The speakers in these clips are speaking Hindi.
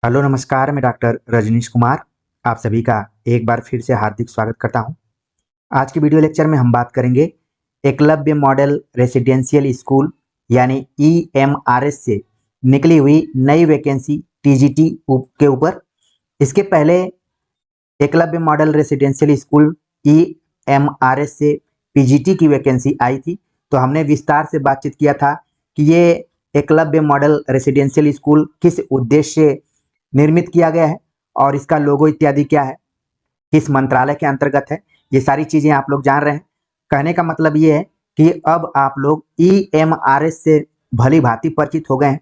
हेलो नमस्कार, मैं डॉक्टर रजनीश कुमार आप सभी का एक बार फिर से हार्दिक स्वागत करता हूं। आज के वीडियो लेक्चर में हम बात करेंगे एकलव्य मॉडल रेसिडेंशियल स्कूल यानी EMRS से निकली हुई नई वैकेंसी TGT के ऊपर। इसके पहले Eklavya model residential school EMRS से PGT की वैकेंसी आई थी, तो हमने विस्तार से बातचीत किया था कि ये एकलव्य मॉडल रेसिडेंशियल स्कूल किस उद्देश्य से निर्मित किया गया है और इसका लोगो इत्यादि क्या है, किस मंत्रालय के अंतर्गत है, ये सारी चीजें आप लोग जान रहे हैं। कहने का मतलब ये है कि अब आप लोग EMRS से भली भांति परिचित हो गए हैं।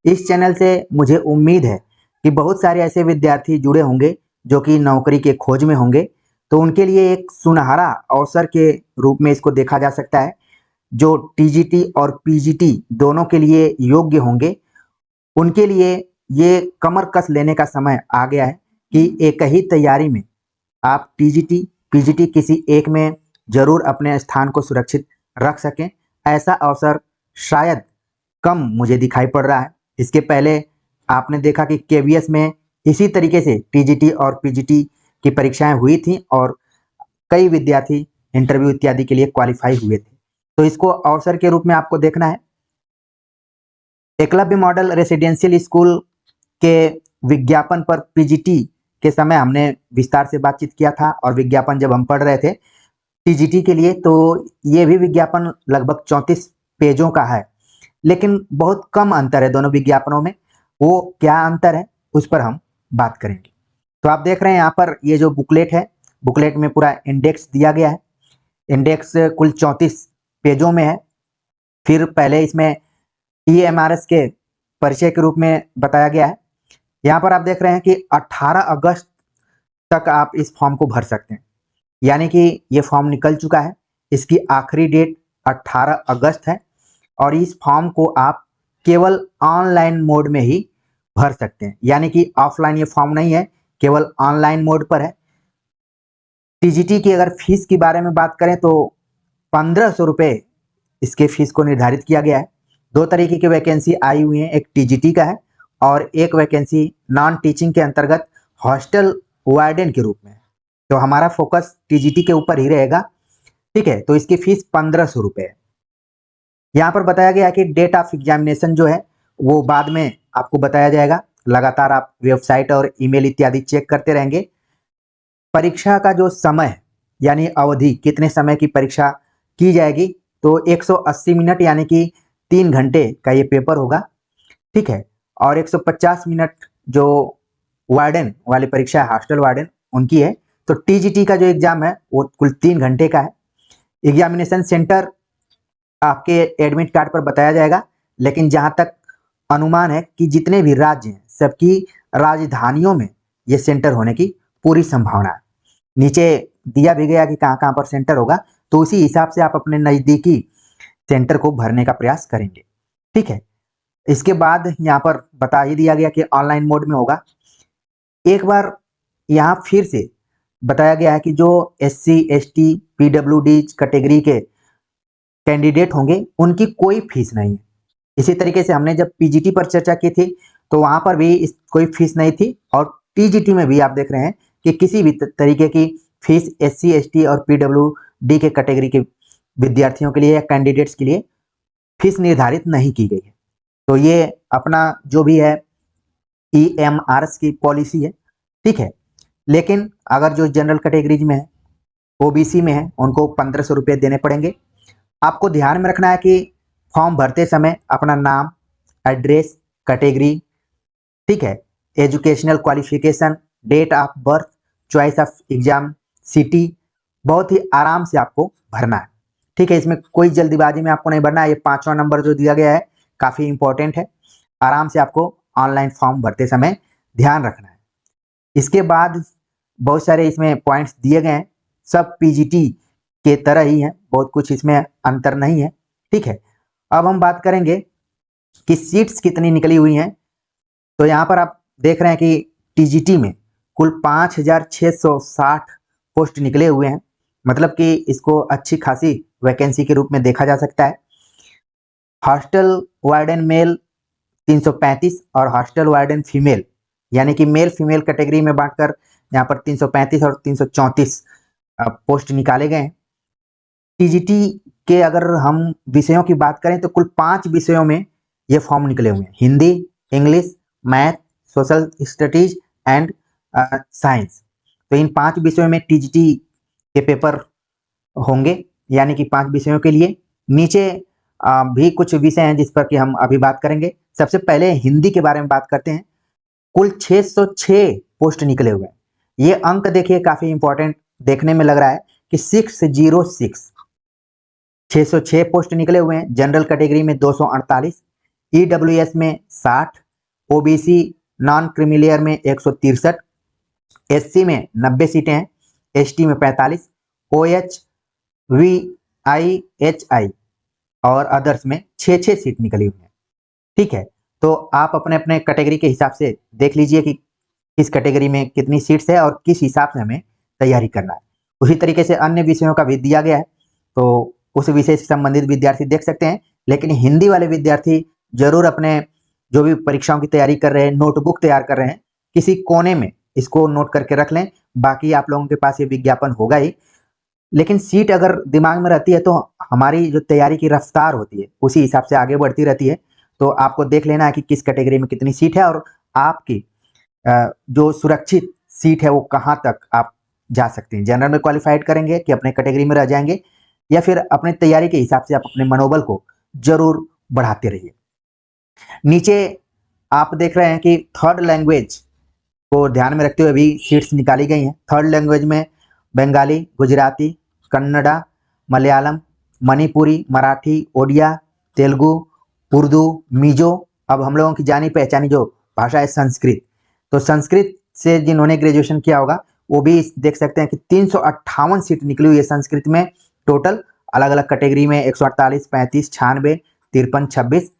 इस चैनल से मुझे उम्मीद है कि बहुत सारे ऐसे विद्यार्थी जुड़े होंगे जो कि नौकरी के खोज में होंगे, तो उनके लिए एक सुनहरा अवसर के रूप में इसको देखा जा सकता है। जो TGT और PGT दोनों के लिए योग्य होंगे उनके लिए ये कमर कस लेने का समय आ गया है कि एक ही तैयारी में आप TGT PGT किसी एक में जरूर अपने स्थान को सुरक्षित रख सकें। ऐसा अवसर शायद कम मुझे दिखाई पड़ रहा है। इसके पहले आपने देखा कि KVS में इसी तरीके से TGT और PGT की परीक्षाएं हुई थी और कई विद्यार्थी इंटरव्यू इत्यादि के लिए क्वालिफाई हुए थे, तो इसको अवसर के रूप में आपको देखना है। एकलव्य मॉडल रेसिडेंशियल स्कूल के विज्ञापन पर PGT के समय हमने विस्तार से बातचीत किया था, और विज्ञापन जब हम पढ़ रहे थे TGT के लिए तो ये भी विज्ञापन लगभग 34 पेजों का है, लेकिन बहुत कम अंतर है दोनों विज्ञापनों में। वो क्या अंतर है उस पर हम बात करेंगे। तो आप देख रहे हैं यहाँ पर ये जो बुकलेट है, बुकलेट में पूरा इंडेक्स दिया गया है। इंडेक्स कुल 34 पेजों में है। फिर पहले इसमें EMRS के परिचय के रूप में बताया गया है। यहाँ पर आप देख रहे हैं कि 18 अगस्त तक आप इस फॉर्म को भर सकते हैं, यानी कि ये फॉर्म निकल चुका है। इसकी आखिरी डेट 18 अगस्त है और इस फॉर्म को आप केवल ऑनलाइन मोड में ही भर सकते हैं, यानी कि ऑफलाइन ये फॉर्म नहीं है, केवल ऑनलाइन मोड पर है। TGT की अगर फीस की बारे में बात करें तो 1500 रुपये इसके फीस को निर्धारित किया गया है। दो तरीके की वैकेंसी आई हुई है, एक TGT का है और एक वैकेंसी नॉन टीचिंग के अंतर्गत हॉस्टल वार्डन के रूप में। तो हमारा फोकस TGT के ऊपर ही रहेगा, ठीक है। तो इसकी फीस 1500 रुपये है। यहाँ पर बताया गया है कि डेट ऑफ एग्जामिनेशन जो है वो बाद में आपको बताया जाएगा। लगातार आप वेबसाइट और ईमेल इत्यादि चेक करते रहेंगे। परीक्षा का जो समय यानी अवधि, कितने समय की परीक्षा की जाएगी, तो 180 मिनट यानी कि 3 घंटे का ये पेपर होगा, ठीक है। और 150 मिनट जो वार्डन वाली परीक्षा है, हॉस्टल वार्डन उनकी है। तो TGT का जो एग्जाम है वो कुल 3 घंटे का है। एग्जामिनेशन सेंटर आपके एडमिट कार्ड पर बताया जाएगा, लेकिन जहां तक अनुमान है कि जितने भी राज्य हैं सबकी राजधानियों में ये सेंटर होने की पूरी संभावना है। नीचे दिया भी गया कि कहाँ कहाँ पर सेंटर होगा, तो उसी हिसाब से आप अपने नजदीकी सेंटर को भरने का प्रयास करेंगे, ठीक है। इसके बाद यहाँ पर बता ही दिया गया कि ऑनलाइन मोड में होगा। एक बार यहाँ फिर से बताया गया है कि जो SC ST PWD कैटेगरी के कैंडिडेट होंगे उनकी कोई फीस नहीं है। इसी तरीके से हमने जब PGT पर चर्चा की थी तो वहां पर भी कोई फीस नहीं थी, और TGT में भी आप देख रहे हैं कि किसी भी तरीके की फीस SC ST और PWD के कैटेगरी के विद्यार्थियों के लिए या कैंडिडेट्स के लिए फीस निर्धारित नहीं की गई है। तो ये अपना जो भी है EMRS की पॉलिसी है, ठीक है। लेकिन अगर जो जनरल कैटेगरीज में है, OBC में है, उनको 1500 रुपये देने पड़ेंगे। आपको ध्यान में रखना है कि फॉर्म भरते समय अपना नाम, एड्रेस, कैटेगरी, ठीक है, educational qualification, date of birth, choice of exam city बहुत ही आराम से आपको भरना है, ठीक है। इसमें कोई जल्दीबाजी में आपको नहीं भरना है। ये 5वां नंबर जो दिया गया है काफ़ी इंपॉर्टेंट है। आराम से आपको ऑनलाइन फॉर्म भरते समय ध्यान रखना है। इसके बाद बहुत सारे इसमें पॉइंट्स दिए गए हैं, सब PGT के तरह ही हैं, बहुत कुछ इसमें अंतर नहीं है, ठीक है। अब हम बात करेंगे कि सीट्स कितनी निकली हुई हैं। तो यहाँ पर आप देख रहे हैं कि TGT में कुल 5660 पोस्ट निकले हुए हैं, मतलब कि इसको अच्छी खासी वैकेंसी के रूप में देखा जा सकता है। हॉस्टल वार्डन मेल 335 और हॉस्टल वार्डन फीमेल यानी कि मेल फीमेल कैटेगरी में बांटकर यहाँ पर 335 और 334 पोस्ट निकाले गए हैं। टीजीटी के अगर हम विषयों की बात करें तो कुल 5 विषयों में ये फॉर्म निकले हुए हैं, Hindi, English, math, social studies and science. तो इन 5 विषयों में टीजीटी के पेपर होंगे, यानी कि 5 विषयों के लिए। नीचे भी कुछ विषय हैं जिस पर कि हम अभी बात करेंगे। सबसे पहले हिंदी के बारे में बात करते हैं। कुल 606 पोस्ट निकले हुए हैं। ये अंक देखिए काफी इंपॉर्टेंट देखने में लग रहा है कि 606 606 पोस्ट निकले हुए हैं। जनरल कैटेगरी में 248, ईडब्ल्यूएस में 60, ओबीसी नॉन क्रीमिलियर में 163, एससी में 90 सीटें हैं, एसटी में 45, ओएच वीआईएचआई और अदर्स में 6 सीट निकली हुई है। ठीक है, तो आप अपने अपने कैटेगरी के हिसाब से देख लीजिए कि किस कैटेगरी में कितनी सीट्स है और किस हिसाब से हमें तैयारी करना है। उसी तरीके से अन्य विषयों का भी दिया गया है, तो उस विषय से संबंधित विद्यार्थी देख सकते हैं। लेकिन हिंदी वाले विद्यार्थी जरूर अपने जो भी परीक्षाओं की तैयारी कर रहे हैं, नोटबुक तैयार कर रहे हैं, किसी कोने में इसको नोट करके रख लें। बाकी आप लोगों के पास ये विज्ञापन होगा ही, लेकिन सीट अगर दिमाग में रहती है तो हमारी जो तैयारी की रफ्तार होती है उसी हिसाब से आगे बढ़ती रहती है। तो आपको देख लेना है कि किस कैटेगरी में कितनी सीट है और आपकी जो सुरक्षित सीट है वो कहाँ तक आप जा सकते हैं। जनरल में क्वालिफाइड करेंगे कि अपने कैटेगरी में रह जाएंगे, या फिर अपने तैयारी के हिसाब से आप अपने मनोबल को जरूर बढ़ाते रहिए। नीचे आप देख रहे हैं कि थर्ड लैंग्वेज को ध्यान में रखते हुए भी सीट्स निकाली गई हैं। थर्ड लैंग्वेज में बंगाली, गुजराती, कन्नड़ा, मलयालम, मणिपुरी, मराठी, ओडिया, तेलुगु, उर्दू, मिजो। अब हम लोगों की जानी पहचानी जो भाषा है संस्कृत, तो संस्कृत से जिन्होंने ग्रेजुएशन किया होगा वो भी देख सकते हैं कि 358 सीट निकली हुई है संस्कृत में। टोटल अलग अलग कैटेगरी में 148, 35, 96, 53, 26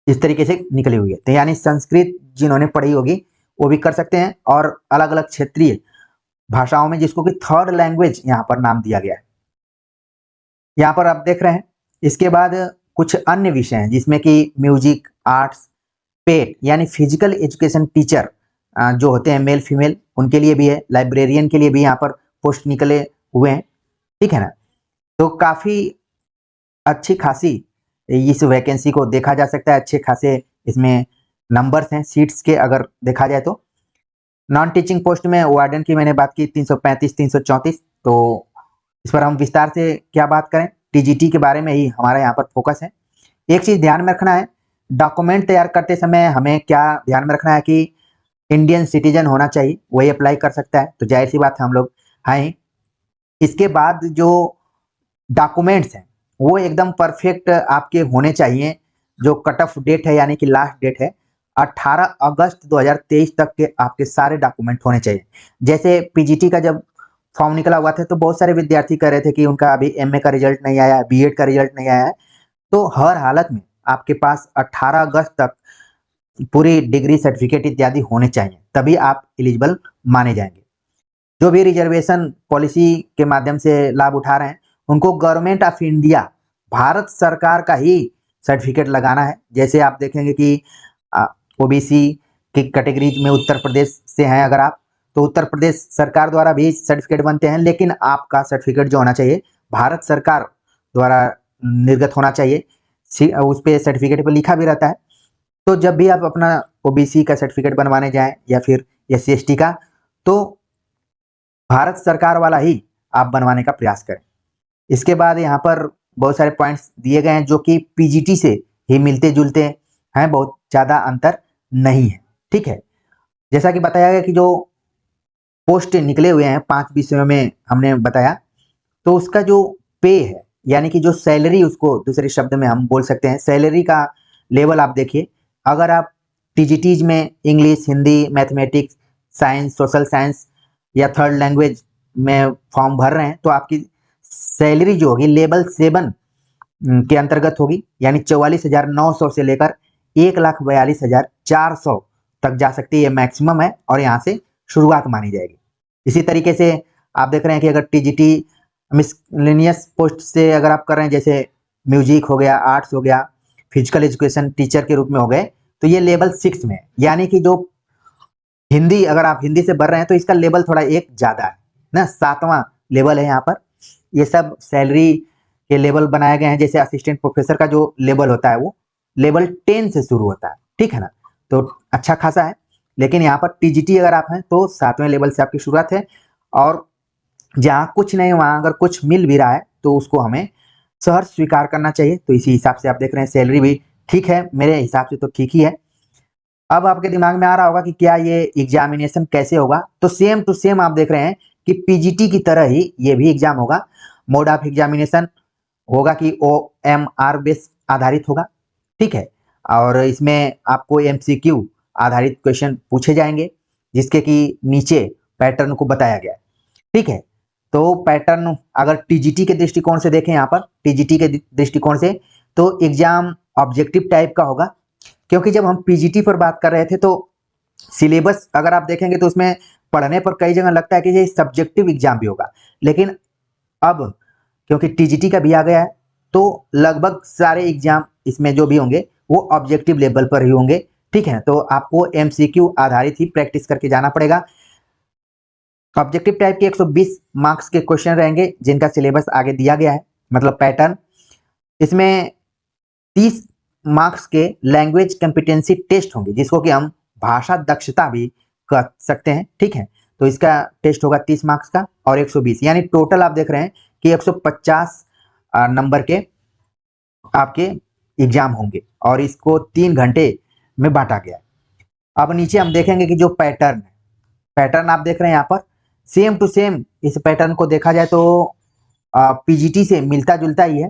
इस तरीके से निकली हुई है। तो यानी संस्कृत जिन्होंने पढ़ी होगी वो भी कर सकते हैं, और अलग अलग क्षेत्रीय भाषाओं में जिसको कि थर्ड लैंग्वेज यहाँ पर नाम दिया गया है। यहाँ पर आप देख रहे हैं। इसके बाद कुछ अन्य विषय हैं जिसमें कि म्यूजिक, आर्ट्स, पेट यानी फिजिकल एजुकेशन टीचर जो होते हैं मेल फीमेल, उनके लिए भी है। लाइब्रेरियन के लिए भी यहाँ पर पोस्ट निकले हुए हैं। ठीक है ना, तो काफी अच्छी खासी इस वैकेंसी को देखा जा सकता है। अच्छे खासे इसमें नंबर्स हैं सीट्स के अगर देखा जाए तो। नॉन टीचिंग पोस्ट में वार्डन की मैंने बात की 335, 334। तो इस पर हम विस्तार से क्या बात करें, टीजीटी के बारे में ही हमारा यहाँ पर फोकस है। एक चीज ध्यान में रखना है, डॉक्यूमेंट तैयार करते समय हमें क्या ध्यान में रखना है कि इंडियन सिटीजन होना चाहिए, वही अप्लाई कर सकता है। तो जाहिर सी बात है हम लोग हैं। इसके बाद जो डॉक्यूमेंट्स हैं वो एकदम परफेक्ट आपके होने चाहिए। जो कट ऑफ डेट है यानी कि लास्ट डेट है 18 अगस्त 2023 तक के आपके सारे डॉक्यूमेंट होने चाहिए। जैसे पीजीटी का जब फॉर्म निकला हुआ था तो बहुत सारे विद्यार्थी कह रहे थे कि उनका अभी एमए का रिजल्ट नहीं आया है, बीएड का रिजल्ट नहीं आया है। तो हर हालत में आपके पास 18 अगस्त तक पूरी डिग्री सर्टिफिकेट इत्यादि होने चाहिए, तभी आप एलिजिबल माने जाएंगे। जो भी रिजर्वेशन पॉलिसी के माध्यम से लाभ उठा रहे हैं उनको गवर्नमेंट ऑफ इंडिया, भारत सरकार का ही सर्टिफिकेट लगाना है। जैसे आप देखेंगे कि ओबीसी की कैटेगरी में उत्तर प्रदेश से हैं अगर आप, तो उत्तर प्रदेश सरकार द्वारा भी सर्टिफिकेट बनते हैं, लेकिन आपका सर्टिफिकेट जो होना चाहिए भारत सरकार द्वारा निर्गत होना चाहिए। उस पर सर्टिफिकेट पर लिखा भी रहता है। तो जब भी आप अपना ओबीसी का सर्टिफिकेट बनवाने जाएं या फिर SC/ST का, तो भारत सरकार वाला ही आप बनवाने का प्रयास करें। इसके बाद यहाँ पर बहुत सारे पॉइंट्स दिए गए हैं जो कि पीजीटी से ही मिलते जुलते हैं, बहुत ज़्यादा अंतर नहीं है। ठीक है, जैसा कि बताया गया कि जो पोस्ट निकले हुए हैं 5 विषयों में हमने बताया, तो उसका जो पे है यानी कि जो सैलरी, उसको दूसरे शब्द में हम बोल सकते हैं सैलरी का लेवल आप देखिए। अगर आप टीजीटीज में English, Hindi, mathematics, science, social science या थर्ड लैंग्वेज में फॉर्म भर रहे हैं तो आपकी सैलरी जो होगी लेवल 7 के अंतर्गत होगी, यानी 44,900 से लेकर 1,42,400 तक जा सकती है। ये मैक्सिमम है और यहाँ से शुरुआत मानी जाएगी। इसी तरीके से आप देख रहे हैं कि अगर टीजीटी मिसलेनियस पोस्ट से अगर आप कर रहे हैं, जैसे म्यूजिक हो गया, आर्ट्स हो गया, फिजिकल एजुकेशन टीचर के रूप में हो गए, तो ये लेवल 6 में है। यानी कि जो हिंदी, अगर आप हिंदी से भर रहे हैं तो इसका लेवल थोड़ा एक ज्यादा है ना, 7वां लेवल है यहाँ पर। ये सब सैलरी के लेवल बनाए गए हैं, जैसे असिस्टेंट प्रोफेसर का जो लेवल होता है वो लेवल 10 से शुरू होता है, ठीक है ना, तो अच्छा खासा है। लेकिन यहाँ पर टीजीटी अगर आप हैं तो 7वें लेवल से आपकी शुरुआत है, और जहाँ कुछ नहीं वहां अगर कुछ मिल भी रहा है तो उसको हमें सहर्ष स्वीकार करना चाहिए। तो इसी हिसाब से आप देख रहे हैं सैलरी भी ठीक है, मेरे हिसाब से तो ठीक ही है। अब आपके दिमाग में आ रहा होगा कि क्या ये एग्जामिनेशन कैसे होगा, तो सेम टू सेम आप देख रहे हैं कि पीजीटी की तरह ही ये भी एग्जाम होगा। मोड ऑफ एग्जामिनेशन होगा कि OMR बेस आधारित होगा, ठीक है, और इसमें आपको MCQ आधारित क्वेश्चन पूछे जाएंगे, जिसके कि नीचे पैटर्न को बताया गया है, ठीक है। तो पैटर्न अगर टीजीटी के दृष्टिकोण से देखें, यहाँ पर टीजीटी के दृष्टिकोण से तो एग्जाम ऑब्जेक्टिव टाइप का होगा, क्योंकि जब हम पीजीटी पर बात कर रहे थे तो सिलेबस अगर आप देखेंगे तो उसमें पढ़ने पर कई जगह लगता है कि ये सब्जेक्टिव एग्जाम भी होगा, लेकिन अब क्योंकि टीजीटी का भी आ गया है तो लगभग सारे एग्जाम इसमें जो भी होंगे वो ऑब्जेक्टिव लेवल पर ही होंगे, ठीक है। तो आपको MCQ आधारित ही प्रैक्टिस करके जाना पड़ेगा। ऑब्जेक्टिव टाइप के 120 मार्क्स के क्वेश्चन रहेंगे, जिनका सिलेबस आगे दिया गया है, मतलब पैटर्न। इसमें 30 मार्क्स के लैंग्वेज कॉम्पिटेंसी टेस्ट होंगे, जिसको कि हम भाषा दक्षता भी कह सकते हैं, ठीक है। तो इसका टेस्ट होगा 30 मार्क्स का और 120, यानी टोटल आप देख रहे हैं कि 150 नंबर के आपके एग्जाम होंगे, और इसको 3 घंटे में बांटा गया है। अब नीचे हम देखेंगे कि जो पैटर्न है, पैटर्न आप देख रहे हैं यहाँ पर सेम टू सेम, इस पैटर्न को देखा जाए तो पीजीटी से मिलता जुलता ही है।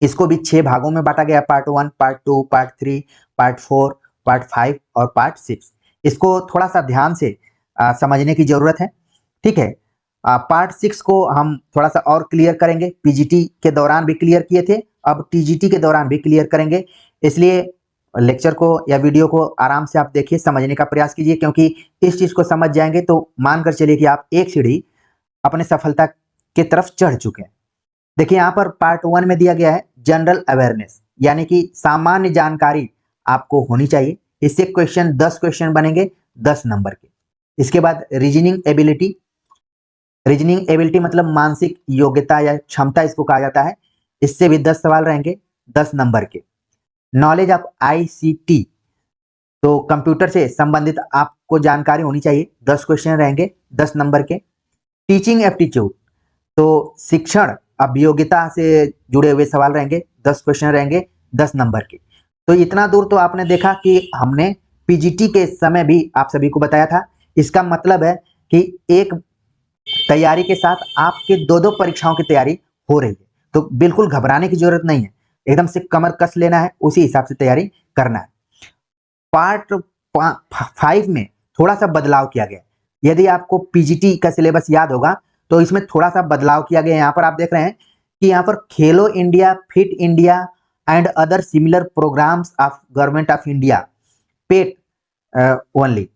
इसको भी 6 भागों में बांटा गया, part 1, part 2, part 3, part 4, part 5 और पार्ट 6। इसको थोड़ा सा ध्यान से समझने की जरूरत है, ठीक है। पार्ट 6 को हम थोड़ा सा और क्लियर करेंगे, पीजीटी के दौरान भी क्लियर किए थे, अब टीजीटी के दौरान भी क्लियर करेंगे। इसलिए लेक्चर को या वीडियो को आराम से आप देखिए, समझने का प्रयास कीजिए, क्योंकि इस चीज को समझ जाएंगे तो मानकर चलिए कि आप एक सीढ़ी अपने सफलता की तरफ चढ़ चुके हैं। देखिए यहाँ पर पार्ट 1 में दिया गया है जनरल अवेयरनेस, यानी कि सामान्य जानकारी आपको होनी चाहिए। इससे क्वेश्चन 10 क्वेश्चन बनेंगे 10 नंबर के। इसके बाद रीजनिंग एबिलिटी, रीजनिंग एबिलिटी मतलब मानसिक योग्यता या क्षमता इसको कहा जाता है। इससे भी 10 सवाल रहेंगे 10 नंबर के। नॉलेज ऑफ ICT, तो कंप्यूटर से संबंधित आपको जानकारी होनी चाहिए, 10 क्वेश्चन रहेंगे 10 नंबर के। टीचिंग एप्टीट्यूड, तो शिक्षण अभियोग्यता से जुड़े हुए सवाल रहेंगे, 10 क्वेश्चन रहेंगे 10 नंबर के। तो इतना दूर तो आपने देखा कि हमने पीजीटी के समय भी आप सभी को बताया था। इसका मतलब है कि एक तैयारी के साथ आपके दो परीक्षाओं की तैयारी हो रही है, तो बिल्कुल घबराने की जरूरत नहीं है, एकदम से कमर कस लेना है, उसी हिसाब से तैयारी करना है। पार्ट 5 में थोड़ा सा बदलाव किया गया, यदि आपको पीजीटी का सिलेबस याद होगा तो इसमें थोड़ा सा बदलाव किया गया। यहाँ पर आप देख रहे हैं कि यहाँ पर Khelo India, fit India and other similar programs of government of India पेट ओनली,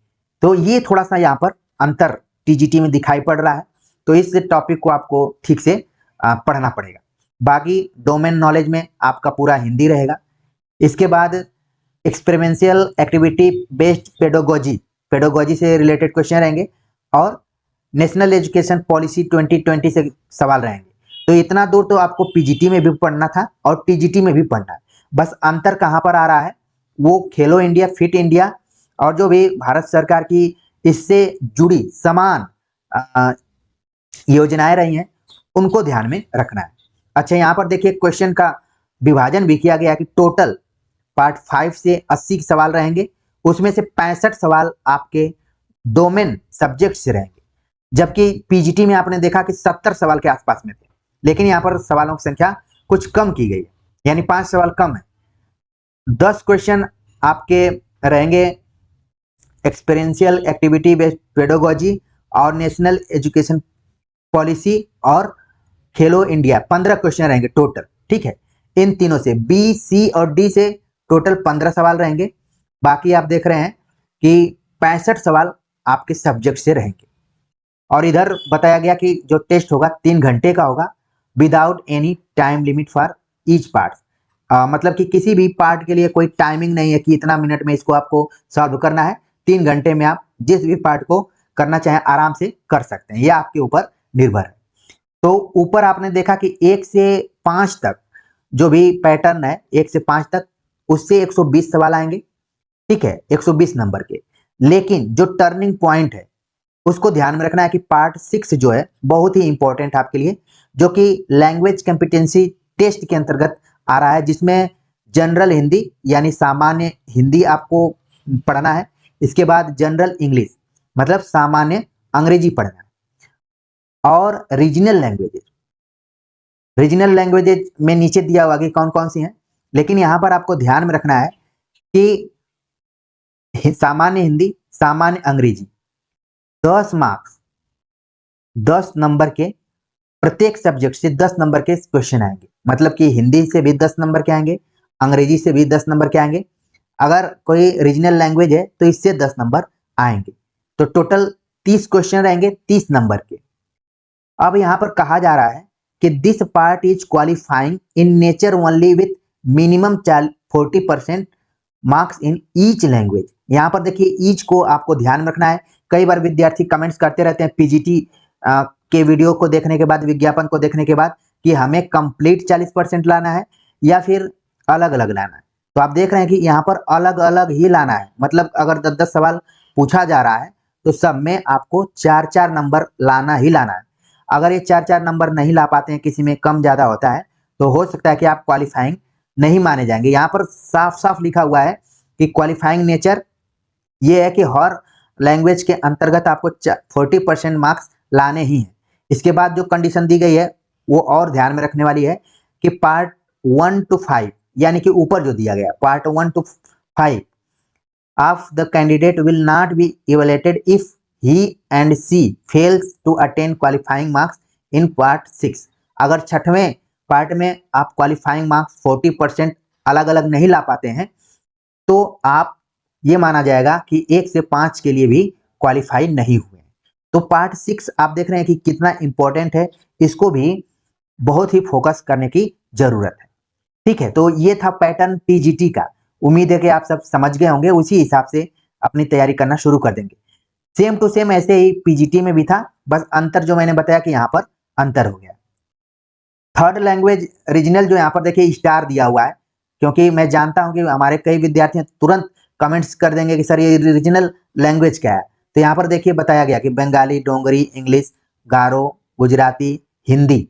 तो ये थोड़ा सा यहाँ पर अंतर टीजीटी में दिखाई पड़ रहा है, तो इस टॉपिक को आपको ठीक से पढ़ना पड़ेगा। बाकी डोमेन नॉलेज में आपका पूरा हिंदी रहेगा। इसके बाद एक्सपेरिमेंशियल एक्टिविटी बेस्ड पेडोगोजी, पेडोगोजी से रिलेटेड क्वेश्चन रहेंगे, और नेशनल एजुकेशन पॉलिसी 2020 से सवाल रहेंगे। तो इतना दूर तो आपको पीजीटी में भी पढ़ना था और टीजीटी में भी पढ़ना है, बस अंतर कहाँ पर आ रहा है, वो खेलो इंडिया, फिट इंडिया और जो भी भारत सरकार की इससे जुड़ी समान योजनाएं रही हैं उनको ध्यान में रखना है। अच्छा, यहाँ पर देखिए क्वेश्चन का विभाजन भी किया गया कि टोटल पार्ट 5 से 80 सवाल रहेंगे, उसमें से 65 सवाल आपके डोमेन सब्जेक्ट से रहेंगे, जबकि पीजीटी में आपने देखा कि 70 सवाल के आसपास में थे, लेकिन यहाँ पर सवालों की संख्या कुछ कम की गई है, यानी 5 सवाल कम है। 10 क्वेश्चन आपके रहेंगे एक्सपेरिएंशियल एक्टिविटी बेस्ड पेडोगोजी और नेशनल एजुकेशन पॉलिसी और खेलो इंडिया, 15 क्वेश्चन रहेंगे टोटल, ठीक है। इन तीनों से बी, सी और डी से टोटल 15 सवाल रहेंगे। बाकी आप देख रहे हैं कि 65 सवाल आपके सब्जेक्ट से रहेंगे। और इधर बताया गया कि जो टेस्ट होगा 3 घंटे का होगा, without any time limit for each part, मतलब कि किसी भी पार्ट के लिए कोई टाइमिंग नहीं है कि इतना मिनट में इसको आपको सॉल्व करना है, 3 घंटे में आप जिस भी पार्ट को करना चाहें आराम से कर सकते हैं, यह आपके ऊपर निर्भर है। तो ऊपर आपने देखा कि 1 से 5 तक जो भी पैटर्न है, 1 से 5 तक, उससे 120 सवाल आएंगे, ठीक है, 120 नंबर के। लेकिन जो टर्निंग पॉइंट है उसको ध्यान में रखना है कि पार्ट 6 जो है बहुत ही इंपॉर्टेंट आपके लिए, जो कि लैंग्वेज कॉम्पिटेंसी टेस्ट के अंतर्गत आ रहा है, जिसमें जनरल हिंदी यानी सामान्य हिंदी आपको पढ़ना है। इसके बाद जनरल इंग्लिश मतलब सामान्य अंग्रेजी पढ़ना है। और रीजनल लैंग्वेजेज में नीचे दिया हुआ कि कौन कौन सी हैं, लेकिन यहाँ पर आपको ध्यान में रखना है कि सामान्य हिंदी, सामान्य अंग्रेजी 10 मार्क्स, 10 नंबर के, प्रत्येक सब्जेक्ट से 10 नंबर के क्वेश्चन आएंगे। मतलब कि हिंदी से भी 10 नंबर के आएंगे, अंग्रेजी से भी 10 नंबर के आएंगे, अगर कोई रीजनल लैंग्वेज है तो इससे 10 नंबर आएंगे। तो टोटल 30 क्वेश्चन रहेंगे 30 नंबर के। अब यहाँ पर कहा जा रहा है कि this part is qualifying in nature only with minimum 40% marks in each language. यहाँ पर देखिए ईच को आपको ध्यान में रखना है। कई बार विद्यार्थी कमेंट्स करते रहते हैं पीजीटी के वीडियो को देखने के बाद, विज्ञापन को देखने के बाद, कि हमें कंप्लीट 40% लाना है या फिर अलग अलग लाना है। तो आप देख रहे हैं कि यहाँ पर अलग अलग ही लाना है। मतलब अगर 10-10 सवाल पूछा जा रहा है तो सब में आपको 4-4 नंबर लाना ही लाना है। अगर ये 4-4 नंबर नहीं ला पाते हैं, किसी में कम ज़्यादा होता है, तो हो सकता है कि आप क्वालिफाइंग नहीं माने जाएंगे। यहाँ पर साफ साफ लिखा हुआ है कि क्वालिफाइंग नेचर ये है कि हर लैंग्वेज के अंतर्गत आपको 40% मार्क्स लाने ही हैं। इसके बाद जो कंडीशन दी गई है वो और ध्यान में रखने वाली है कि पार्ट 1 to 5 यानी कि ऊपर जो दिया गया part 1 to 5 of the candidate will not be evaluated if he and she fails to attain qualifying marks in part 6। अगर छठवें पार्ट में आप क्वालिफाइंग मार्क्स 40% अलग अलग नहीं ला पाते हैं तो आप ये माना जाएगा कि 1 से 5 के लिए भी क्वालिफाई नहीं हुए। तो पार्ट 6 आप देख रहे हैं कि कितना इंपॉर्टेंट है, इसको भी बहुत ही फोकस करने की जरूरत है। ठीक है, तो ये था पैटर्न पीजीटी का। उम्मीद है कि आप सब समझ गए होंगे, उसी हिसाब से अपनी तैयारी करना शुरू कर देंगे। सेम टू सेम ऐसे ही पीजीटी में भी था, बस अंतर जो मैंने बताया कि यहाँ पर अंतर हो गया। थर्ड लैंग्वेज रीजनल जो यहाँ पर देखिए स्टार दिया हुआ है, क्योंकि मैं जानता हूं कि हमारे कई विद्यार्थी तुरंत कमेंट्स कर देंगे कि सर ये रीजनल लैंग्वेज क्या है। तो यहाँ पर देखिए बताया गया कि बंगाली, डोंगरी, इंग्लिश, गारो, गुजराती, हिंदी,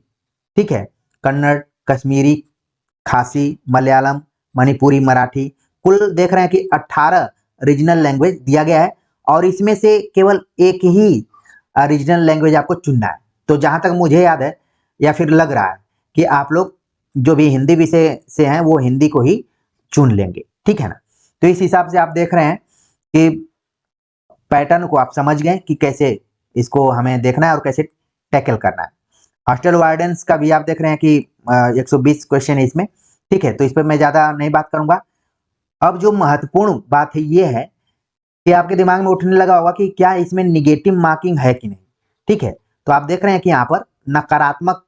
ठीक है, कन्नड़, कश्मीरी, खासी, मलयालम, मणिपुरी, मराठी, कुल देख रहे हैं कि 18 रीजनल लैंग्वेज दिया गया है और इसमें से केवल एक ही रीजनल लैंग्वेज आपको चुनना है। तो जहां तक मुझे याद है या फिर लग रहा है कि आप लोग जो भी हिंदी विषय से हैं वो हिंदी को ही चुन लेंगे, ठीक है ना। तो इस हिसाब से आप देख रहे हैं कि पैटर्न को आप समझ गए कि कैसे इसको हमें देखना है और कैसे टैकल करना है। हॉस्टल वार्डेंस का भी आप देख रहे हैं कि 120 क्वेश्चन है इसमें, ठीक है, तो इस पर मैं ज्यादा नहीं बात करूंगा। अब जो महत्वपूर्ण बात है ये है कि आपके दिमाग में उठने लगा होगा कि क्या इसमें निगेटिव मार्किंग है कि नहीं। ठीक है, तो आप देख रहे हैं कि यहाँ पर नकारात्मक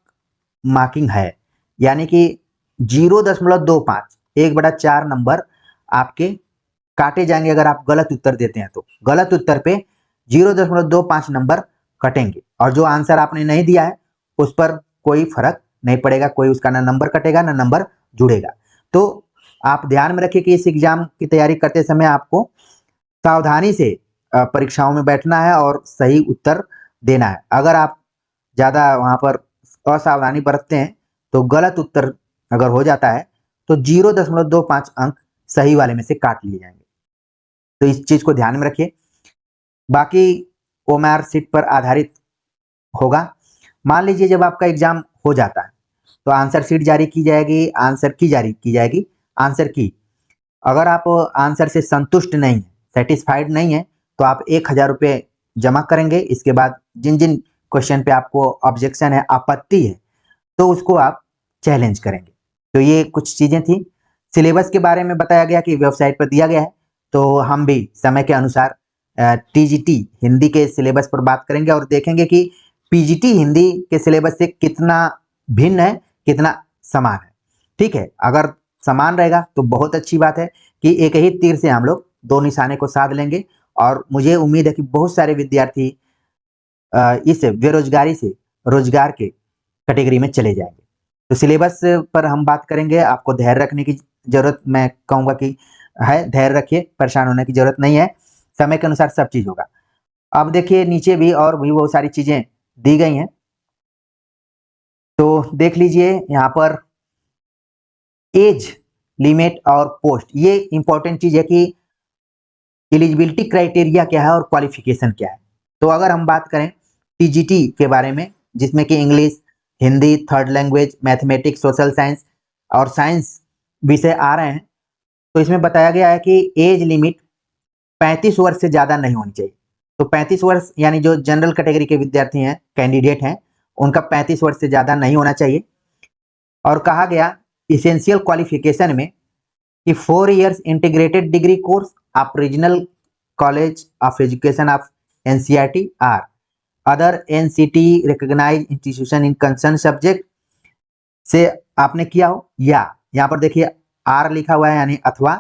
मार्किंग है, यानी कि 0.25 1/4 नंबर आपके काटे जाएंगे अगर आप गलत उत्तर देते हैं। तो गलत उत्तर पे 0.25 नंबर कटेंगे और जो आंसर आपने नहीं दिया है उस पर कोई फर्क नहीं पड़ेगा, कोई उसका ना नंबर कटेगा ना नंबर जुड़ेगा। तो आप ध्यान में रखिए कि इस एग्जाम की तैयारी करते समय आपको सावधानी से परीक्षाओं में बैठना है और सही उत्तर देना है। अगर आप ज़्यादा वहाँ पर असावधानी बरतते हैं तो गलत उत्तर अगर हो जाता है तो 0.25 अंक सही वाले में से काट लिए जाएंगे। तो इस चीज़ को ध्यान में रखिए। बाकी ओएमआर सीट पर आधारित होगा। मान लीजिए जब आपका एग्जाम हो जाता है तो आंसर शीट जारी की जाएगी, आंसर की। अगर आप आंसर से संतुष्ट नहीं है, सेटिस्फाइड नहीं है, तो आप 1000 रुपये जमा करेंगे। इसके बाद जिन जिन क्वेश्चन पे आपको ऑब्जेक्शन है, आपत्ति है, तो उसको आप चैलेंज करेंगे। तो ये कुछ चीज़ें थी। सिलेबस के बारे में बताया गया कि वेबसाइट पर दिया गया है, तो हम भी समय के अनुसार टीजीटी हिंदी के सिलेबस पर बात करेंगे और देखेंगे कि पीजीटी हिंदी के सिलेबस से कितना भिन्न है, कितना समान है। ठीक है, अगर समान रहेगा तो बहुत अच्छी बात है कि एक ही तीर से हम लोग दो निशाने को साध लेंगे और मुझे उम्मीद है कि बहुत सारे विद्यार्थी इस बेरोजगारी से रोजगार के कैटेगरी में चले जाएंगे। तो सिलेबस पर हम बात करेंगे, आपको धैर्य रखने की जरूरत, मैं कहूँगा कि है, धैर्य रखिए, परेशान होने की जरूरत नहीं है, समय के अनुसार सब चीज होगा। अब देखिए नीचे भी और भी बहुत सारी चीजें दी गई हैं, तो देख लीजिए यहाँ पर एज लिमिट और पोस्ट, ये इंपॉर्टेंट चीज है कि एलिजिबिलिटी क्राइटेरिया क्या है और क्वालिफिकेशन क्या है। तो अगर हम बात करें टीजीटी के बारे में, जिसमें कि English, Hindi, third language, mathematics, social science और साइंस विषय आ रहे हैं, तो इसमें बताया गया है कि एज लिमिट 35 वर्ष से ज्यादा नहीं होनी चाहिए। तो 35 वर्ष यानी जो जनरल कैटेगरी के विद्यार्थी हैं, कैंडिडेट हैं, उनका 35 वर्ष से ज्यादा नहीं होना चाहिए। और कहा गया इसेंशियल क्वालिफिकेशन में कि 4 years integrated degree course of regional college of education of NCERT or other NCT recognized institution in concern subject से आपने किया हो, या यहाँ पर देखिए आर लिखा हुआ है यानी अथवा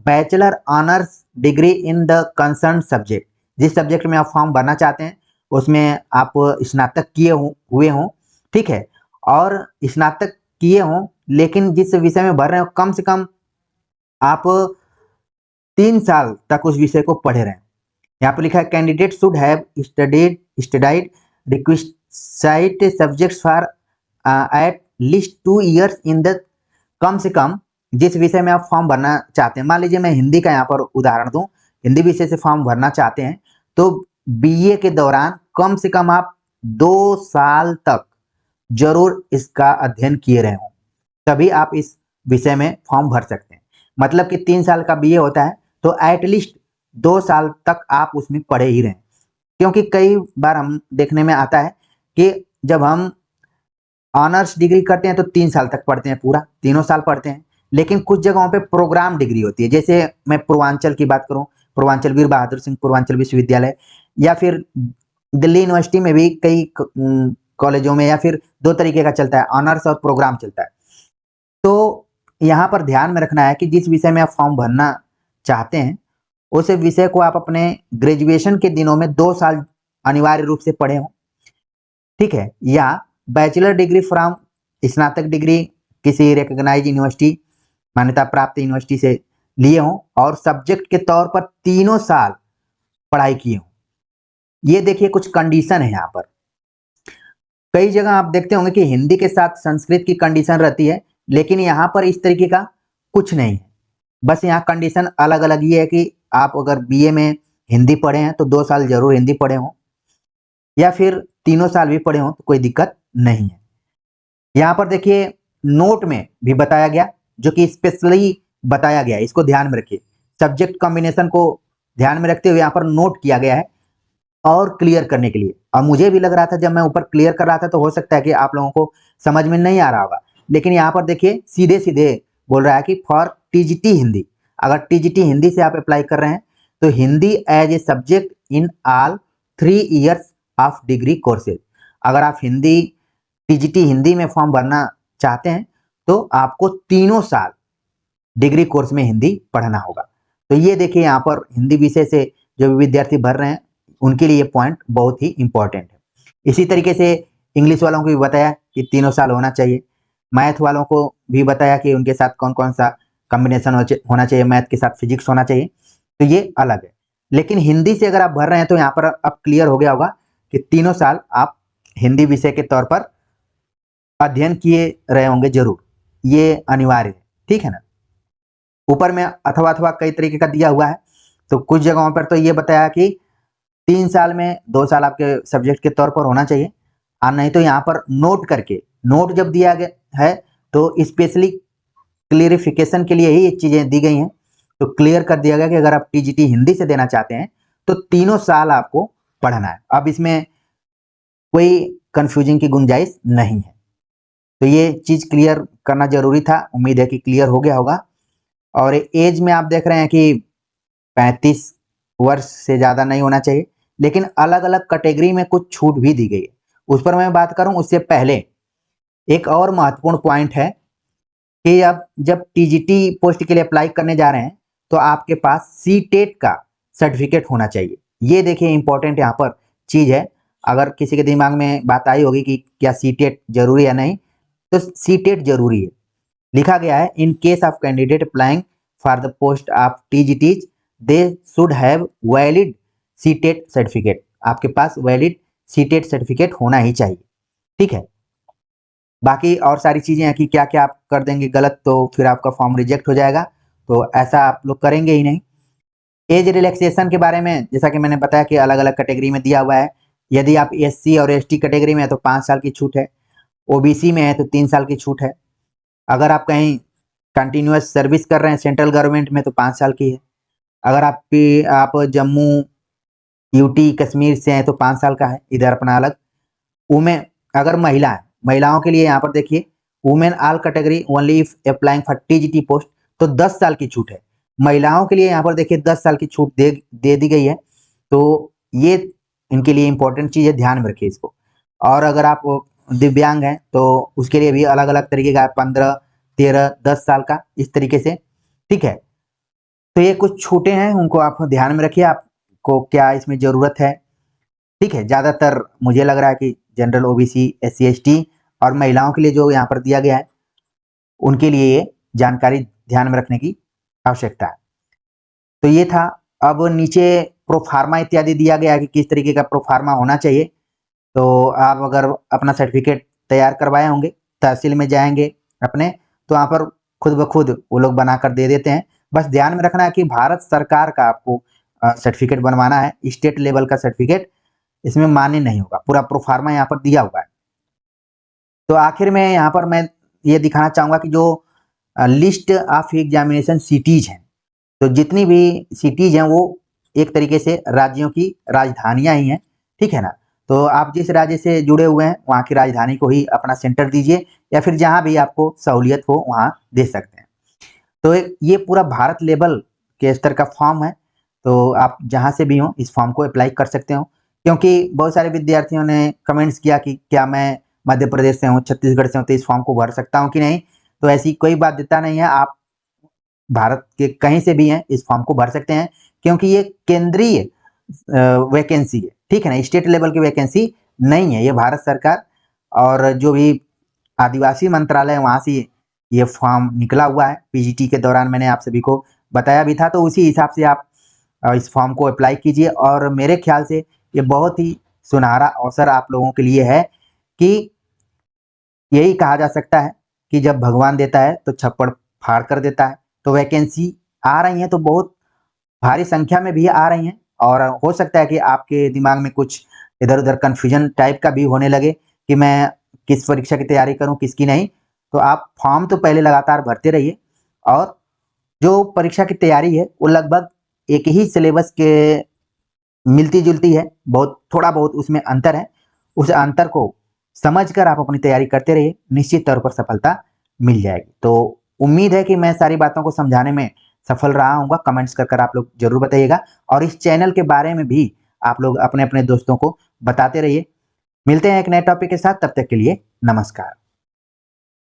bachelor honours degree in the concern subject, जिस सब्जेक्ट में आप फॉर्म भरना चाहते हैं उसमें आप स्नातक किए हुए हों, ठीक है, और स्नातक किए हों लेकिन जिस विषय में भर रहे हो कम से कम आप 3 साल तक उस विषय को पढ़े रहें। यहाँ पर लिखा है candidate should have studied requisite subjects for at least 2 years in the, कम से कम जिस विषय में आप फॉर्म भरना चाहते हैं, मान लीजिए मैं हिंदी का यहाँ पर उदाहरण दूं, हिंदी विषय से फॉर्म भरना चाहते हैं तो बीए के दौरान कम से कम आप 2 साल तक जरूर इसका अध्ययन किए रहे हों, तभी आप इस विषय में फॉर्म भर सकते हैं। मतलब कि 3 साल का बीए होता है तो एटलीस्ट 2 साल तक आप उसमें पढ़े ही रहें, क्योंकि कई बार हम देखने में आता है कि जब हम ऑनर्स डिग्री करते हैं तो 3 साल तक पढ़ते हैं, पूरा तीनों साल पढ़ते हैं, लेकिन कुछ जगहों पे प्रोग्राम डिग्री होती है, जैसे मैं पूर्वांचल की बात करूं, पूर्वांचल वीर बहादुर सिंह पूर्वांचल विश्वविद्यालय, या फिर दिल्ली यूनिवर्सिटी में भी कई कॉलेजों में, या फिर 2 तरीके का चलता है, ऑनर्स और प्रोग्राम चलता है। तो यहाँ पर ध्यान में रखना है कि जिस विषय में आप फॉर्म भरना चाहते हैं उस विषय को आप अपने ग्रेजुएशन के दिनों में 2 साल अनिवार्य रूप से पढ़े हों, ठीक है, या बैचलर डिग्री फ्रॉम, स्नातक डिग्री किसी रिकॉग्नाइज यूनिवर्सिटी, मान्यता प्राप्त यूनिवर्सिटी से लिए हों और सब्जेक्ट के तौर पर 3 साल पढ़ाई किए हों। ये देखिए कुछ कंडीशन है यहाँ पर। कई जगह आप देखते होंगे कि हिंदी के साथ संस्कृत की कंडीशन रहती है, लेकिन यहाँ पर इस तरीके का कुछ नहीं है, बस यहाँ कंडीशन अलग अलग ही है कि आप अगर बीए में हिंदी पढ़े हैं तो 2 साल जरूर हिंदी पढ़े हों, या फिर 3 साल भी पढ़े हों तो कोई दिक्कत नहीं है। यहाँ पर देखिए नोट में भी बताया गया, जो कि स्पेशली बताया गया है, इसको ध्यान में रखिए, सब्जेक्ट कॉम्बिनेशन को ध्यान में रखते हुए यहाँ पर नोट किया गया है और क्लियर करने के लिए। और मुझे भी लग रहा था जब मैं ऊपर क्लियर कर रहा था तो हो सकता है कि आप लोगों को समझ में नहीं आ रहा होगा, लेकिन यहाँ पर देखिए सीधे सीधे बोल रहा है कि फॉर टीजीटी हिंदी, अगर टीजीटी हिंदी से आप अप्लाई कर रहे हैं तो Hindi as a subject in all 3 years of degree courses, अगर आप हिंदी टीजीटी हिंदी में फॉर्म भरना चाहते हैं तो आपको 3 साल डिग्री कोर्स में हिंदी पढ़ना होगा। तो ये देखिए यहाँ पर हिंदी विषय से जो विद्यार्थी भर रहे हैं उनके लिए पॉइंट बहुत ही इंपॉर्टेंट है। इसी तरीके से इंग्लिश वालों को भी बताया कि 3 साल होना चाहिए, मैथ वालों को भी बताया कि उनके साथ कौन कौन सा कॉम्बिनेशन होना चाहिए, मैथ के साथ फिजिक्स होना चाहिए, तो ये अलग है। लेकिन हिंदी से अगर आप भर रहे हैं तो यहाँ पर अब क्लियर हो गया होगा कि 3 साल आप हिंदी विषय के तौर पर अध्ययन किए रहे होंगे जरूर, ये अनिवार्य है, ठीक है ना। ऊपर में अथवा अथवा कई तरीके का दिया हुआ है, तो कुछ जगहों पर तो ये बताया कि 3 साल में 2 साल आपके सब्जेक्ट के तौर पर होना चाहिए, और नहीं तो यहाँ पर नोट करके, नोट जब दिया गया है तो स्पेशली क्लियरिफिकेशन के लिए ही ये चीजें दी गई हैं, तो क्लियर कर दिया गया कि अगर आप टीजीटी हिंदी से देना चाहते हैं तो 3 साल आपको पढ़ना है। अब इसमें कोई कंफ्यूजिंग की गुंजाइश नहीं है, तो ये चीज क्लियर करना जरूरी था, उम्मीद है कि क्लियर हो गया होगा। और एज में आप देख रहे हैं कि 35 वर्ष से ज्यादा नहीं होना चाहिए, लेकिन अलग अलग कैटेगरी में कुछ छूट भी दी गई है, उस पर मैं बात करूं उससे पहले एक और महत्वपूर्ण पॉइंट है कि अब जब टीजीटी पोस्ट के लिए अप्लाई करने जा रहे हैं तो आपके पास सी टेट का सर्टिफिकेट होना चाहिए। ये देखिए इंपॉर्टेंट यहाँ पर चीज है। अगर किसी के दिमाग में बात आई होगी कि क्या सीटेट जरूरी है नहीं, तो सीटेट जरूरी है। लिखा गया है in case of candidate applying for the post of TGTs they should have valid CTET certificate. आपके पास वैलिड सीटेट सर्टिफिकेट होना ही चाहिए, ठीक है। बाकी और सारी चीजें हैं कि क्या क्या आप कर देंगे गलत तो फिर आपका फॉर्म रिजेक्ट हो जाएगा, तो ऐसा आप लोग करेंगे ही नहीं। एज रिलैक्सेशन के बारे में जैसा कि मैंने बताया कि अलग अलग कैटेगरी में दिया हुआ है। यदि आप एससी और एसटी कैटेगरी में है तो 5 साल की छूट है, ओबीसी में है तो 3 साल की छूट है। अगर आप कहीं कंटिन्यूअस सर्विस कर रहे हैं सेंट्रल गवर्नमेंट में तो 5 साल की है। अगर आप जम्मू यूटी कश्मीर से हैं तो 5 साल का है, इधर अपना अलग। वुमेन अगर महिला है, महिलाओं के लिए यहाँ पर देखिए women all category only if applying for TGT post तो 10 साल की छूट है। महिलाओं के लिए यहाँ पर देखिए 10 साल की छूट दे दी गई है, तो ये इनके लिए इंपॉर्टेंट चीज है, ध्यान में रखिए इसको। और अगर आप दिव्यांग हैं तो उसके लिए भी अलग अलग तरीके का 15, 13, 10 साल का, इस तरीके से, ठीक है। तो ये कुछ छूटें हैं, उनको आप ध्यान में रखिए, आपको क्या इसमें जरूरत है, ठीक है। ज्यादातर मुझे लग रहा है कि जनरल, ओबीसी, एससी, एसटी और महिलाओं के लिए जो यहाँ पर दिया गया है उनके लिए ये जानकारी ध्यान में रखने की आवश्यकता है। तो ये था। अब नीचे प्रोफार्मा इत्यादि दिया गया है कि किस तरीके का प्रोफार्मा होना चाहिए। तो आप अगर अपना सर्टिफिकेट तैयार करवाए होंगे, तहसील में जाएंगे अपने, तो वहाँ पर खुद ब खुद वो लोग बना कर दे देते हैं। बस ध्यान में रखना है कि भारत सरकार का आपको सर्टिफिकेट बनवाना है, स्टेट लेवल का सर्टिफिकेट इसमें मान्य नहीं होगा। पूरा प्रोफार्मा यहाँ पर दिया हुआ है। तो आखिर में यहाँ पर मैं ये दिखाना चाहूंगा कि जो लिस्ट ऑफ एग्जामिनेशन सिटीज हैं, तो जितनी भी सिटीज हैं वो एक तरीके से राज्यों की राजधानियां ही हैं, ठीक है ना। तो आप जिस राज्य से जुड़े हुए हैं वहाँ की राजधानी को ही अपना सेंटर दीजिए, या फिर जहाँ भी आपको सहूलियत हो वहाँ दे सकते हैं। तो ये पूरा भारत लेवल के स्तर का फॉर्म है, तो आप जहाँ से भी हो इस फॉर्म को अप्लाई कर सकते हो। क्योंकि बहुत सारे विद्यार्थियों ने कमेंट्स किया कि क्या मैं मध्य प्रदेश से हूँ, छत्तीसगढ़ से हूँ, तो इस फॉर्म को भर सकता हूँ कि नहीं। तो ऐसी कोई बाध्यता नहीं है, आप भारत के कहीं से भी हैं इस फॉर्म को भर सकते हैं, क्योंकि ये केंद्रीय वैकेंसी है, ठीक है ना, स्टेट लेवल की वैकेंसी नहीं है। ये भारत सरकार और जो भी आदिवासी मंत्रालय है वहाँ से ये फॉर्म निकला हुआ है। पीजीटी के दौरान मैंने आप सभी को बताया भी था, तो उसी हिसाब से आप इस फॉर्म को अप्लाई कीजिए। और मेरे ख्याल से ये बहुत ही सुनहरा अवसर आप लोगों के लिए है कि यही कहा जा सकता है कि जब भगवान देता है तो छप्पड़ फाड़ कर देता है। तो वैकेंसी आ रही हैं तो बहुत भारी संख्या में भी आ रही हैं, और हो सकता है कि आपके दिमाग में कुछ इधर उधर कन्फ्यूजन टाइप का भी होने लगे कि मैं किस परीक्षा की तैयारी करूं किसकी नहीं। तो आप फॉर्म तो पहले लगातार भरते रहिए, और जो परीक्षा की तैयारी है वो लगभग एक ही सिलेबस के मिलती जुलती है, बहुत थोड़ा बहुत उसमें अंतर है। उस अंतर को समझकर आप अपनी तैयारी करते रहिए, निश्चित तौर पर सफलता मिल जाएगी। तो उम्मीद है कि मैं सारी बातों को समझाने में सफल रहा हूँ। कमेंट्स कर आप लोग जरूर बताइएगा, और इस चैनल के बारे में भी आप लोग अपने अपने दोस्तों को बताते रहिए। मिलते हैं एक नए टॉपिक के साथ, तब तक के लिए नमस्कार।